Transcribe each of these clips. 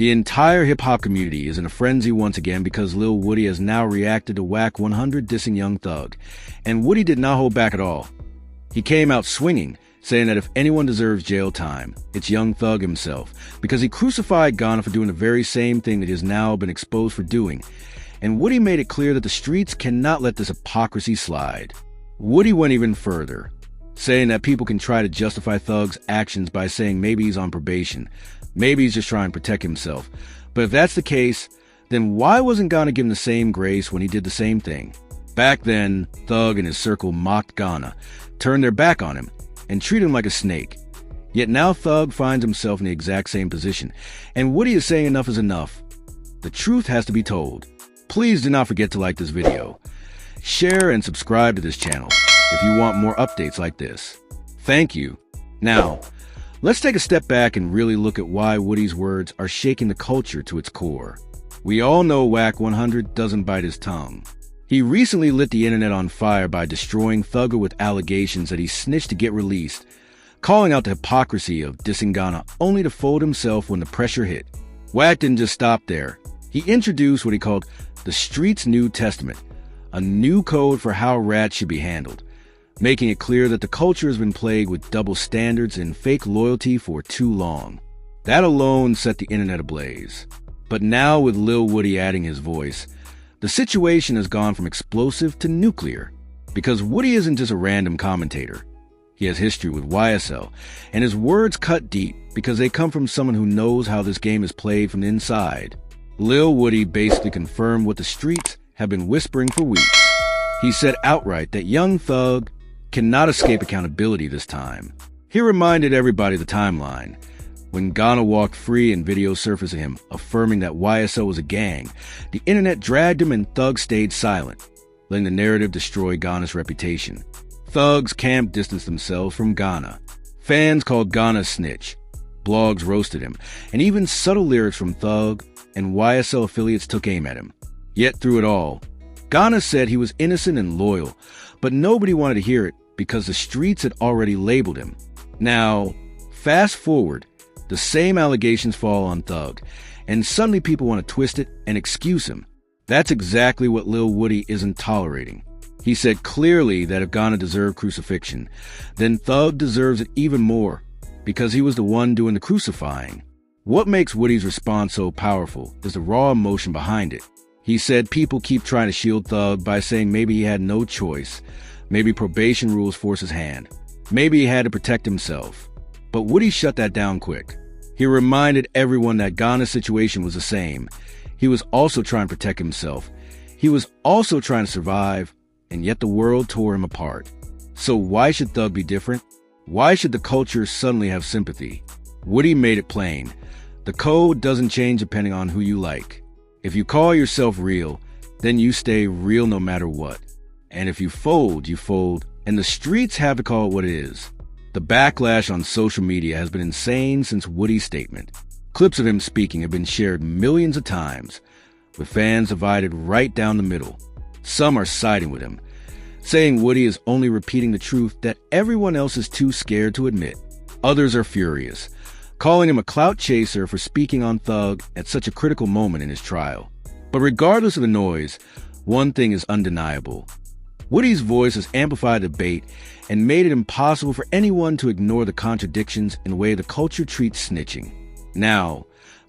The entire hip-hop community is in a frenzy once again because Lil Woody has now reacted to Wack 100 dissing Young Thug. And Woody did not hold back at all. He came out swinging, saying that if anyone deserves jail time, it's Young Thug himself, because he crucified Gunna for doing the very same thing that he has now been exposed for doing. And Woody made it clear that the streets cannot let this hypocrisy slide. Woody went even further, saying that people can try to justify Thug's actions by saying maybe he's on probation, maybe he's just trying to protect himself. But if that's the case, then why wasn't Gunna given the same grace when he did the same thing? Back then, Thug and his circle mocked Gunna, turned their back on him, and treated him like a snake. Yet now Thug finds himself in the exact same position, and Woody is saying enough is enough. The truth has to be told. Please do not forget to like this video, share and subscribe to this channel if you want more updates like this. Thank you. Now, let's take a step back and really look at why Woody's words are shaking the culture to its core. We all know Wack 100 doesn't bite his tongue. He recently lit the internet on fire by destroying Thugger with allegations that he snitched to get released, calling out the hypocrisy of dissing Gunna only to fold himself when the pressure hit. Wack didn't just stop there. He introduced what he called the Streets' New Testament, a new code for how rats should be handled, making it clear that the culture has been plagued with double standards and fake loyalty for too long. That alone set the internet ablaze. But now with Lil Woody adding his voice, the situation has gone from explosive to nuclear, because Woody isn't just a random commentator. He has history with YSL, and his words cut deep because they come from someone who knows how this game is played from the inside. Lil Woody basically confirmed what the streets have been whispering for weeks. He said outright that Young Thug cannot escape accountability this time. He reminded everybody the timeline. When Gunna walked free and video surfaced of him affirming that YSL was a gang, the internet dragged him and Thug stayed silent, letting the narrative destroy Gunna's reputation. Thug's camp distanced themselves from Gunna. Fans called Gunna a snitch. Blogs roasted him, and even subtle lyrics from Thug and YSL affiliates took aim at him. Yet through it all, Gunna said he was innocent and loyal, but nobody wanted to hear it because the streets had already labeled him. Now, fast forward, the same allegations fall on Thug, and suddenly people want to twist it and excuse him. That's exactly what Lil Woody isn't tolerating. He said clearly that if Gunna deserved crucifixion, then Thug deserves it even more, because he was the one doing the crucifying. What makes Woody's response so powerful is the raw emotion behind it. He said people keep trying to shield Thug by saying maybe he had no choice, maybe probation rules force his hand, maybe he had to protect himself. But Woody shut that down quick. He reminded everyone that Gunna's situation was the same. He was also trying to protect himself. He was also trying to survive, and yet the world tore him apart. So why should Thug be different? Why should the culture suddenly have sympathy? Woody made it plain. The code doesn't change depending on who you like. If you call yourself real, then you stay real no matter what. And if you fold, and the streets have to call it what it is. The backlash on social media has been insane since Woody's statement. Clips of him speaking have been shared millions of times, with fans divided right down the middle. Some are siding with him, saying Woody is only repeating the truth that everyone else is too scared to admit. Others are furious, calling him a clout chaser for speaking on Thug at such a critical moment in his trial. But regardless of the noise, one thing is undeniable. Woody's voice has amplified debate and made it impossible for anyone to ignore the contradictions in the way the culture treats snitching. Now,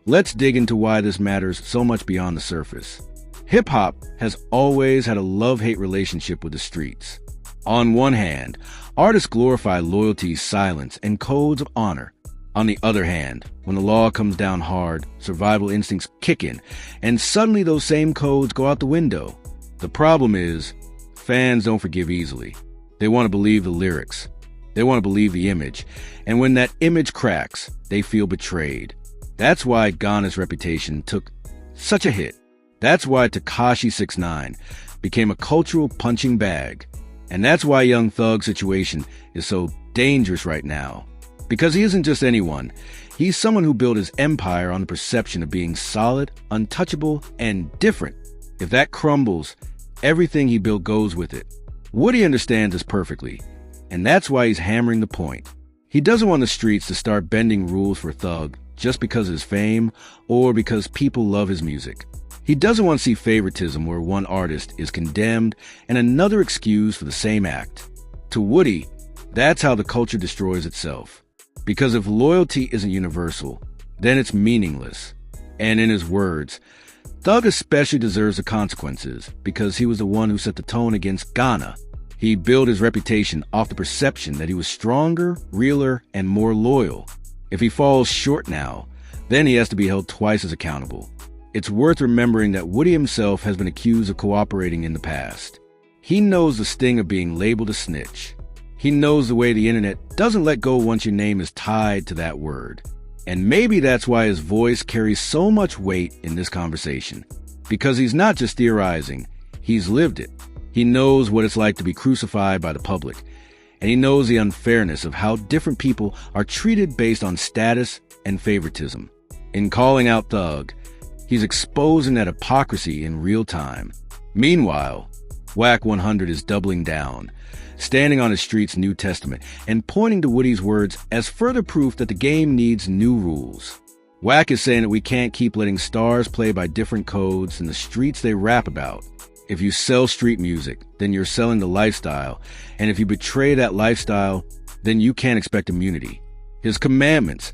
let's dig into why this matters so much beyond the surface. Hip-hop has always had a love-hate relationship with the streets. On one hand, artists glorify loyalty, silence, and codes of honor. On the other hand, when the law comes down hard, survival instincts kick in, and suddenly those same codes go out the window. The problem is, fans don't forgive easily. They want to believe the lyrics. They want to believe the image. And when that image cracks, they feel betrayed. That's why Gunna's reputation took such a hit. That's why Tekashi 6ix9ine became a cultural punching bag. And that's why Young Thug's situation is so dangerous right now. Because he isn't just anyone. He's someone who built his empire on the perception of being solid, untouchable, and different. If that crumbles, everything he built goes with it. Woody understands this perfectly, and that's why he's hammering the point. He doesn't want the streets to start bending rules for Thug just because of his fame or because people love his music. He doesn't want to see favoritism where one artist is condemned and another excused for the same act. To Woody, that's how the culture destroys itself. Because if loyalty isn't universal, then it's meaningless. And in his words, Thug especially deserves the consequences because he was the one who set the tone against Gunna. He built his reputation off the perception that he was stronger, realer, and more loyal. If he falls short now, then he has to be held twice as accountable. It's worth remembering that Woody himself has been accused of cooperating in the past. He knows the sting of being labeled a snitch. He knows the way the internet doesn't let go once your name is tied to that word. And maybe that's why his voice carries so much weight in this conversation. Because he's not just theorizing, he's lived it. He knows what it's like to be crucified by the public. And he knows the unfairness of how different people are treated based on status and favoritism. In calling out Thug, he's exposing that hypocrisy in real time. Meanwhile, Wack 100 is doubling down, standing on his street's New Testament and pointing to Woody's words as further proof that the game needs new rules. Wack is saying that we can't keep letting stars play by different codes in the streets they rap about. If you sell street music, then you're selling the lifestyle, and if you betray that lifestyle, then you can't expect immunity. His commandments: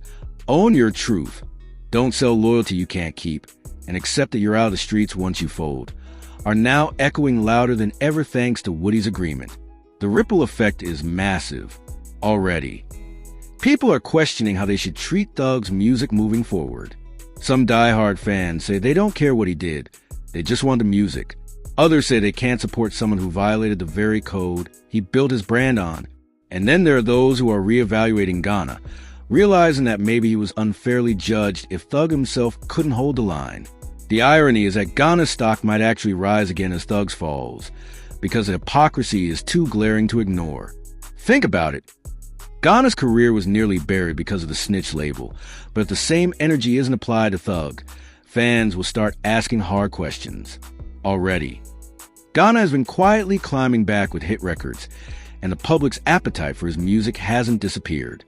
own your truth, don't sell loyalty you can't keep, and accept that you're out of the streets once you fold, are now echoing louder than ever thanks to Woody's agreement. The ripple effect is massive already. People are questioning how they should treat Thug's music moving forward. Some diehard fans say they don't care what he did, they just want the music. Others say they can't support someone who violated the very code he built his brand on. And then there are those who are reevaluating Gunna, realizing that maybe he was unfairly judged if Thug himself couldn't hold the line. The irony is that Gunna's stock might actually rise again as Thug's falls, because the hypocrisy is too glaring to ignore. Think about it. Gunna's career was nearly buried because of the snitch label, but if the same energy isn't applied to Thug, fans will start asking hard questions. Already, Gunna has been quietly climbing back with hit records, and the public's appetite for his music hasn't disappeared.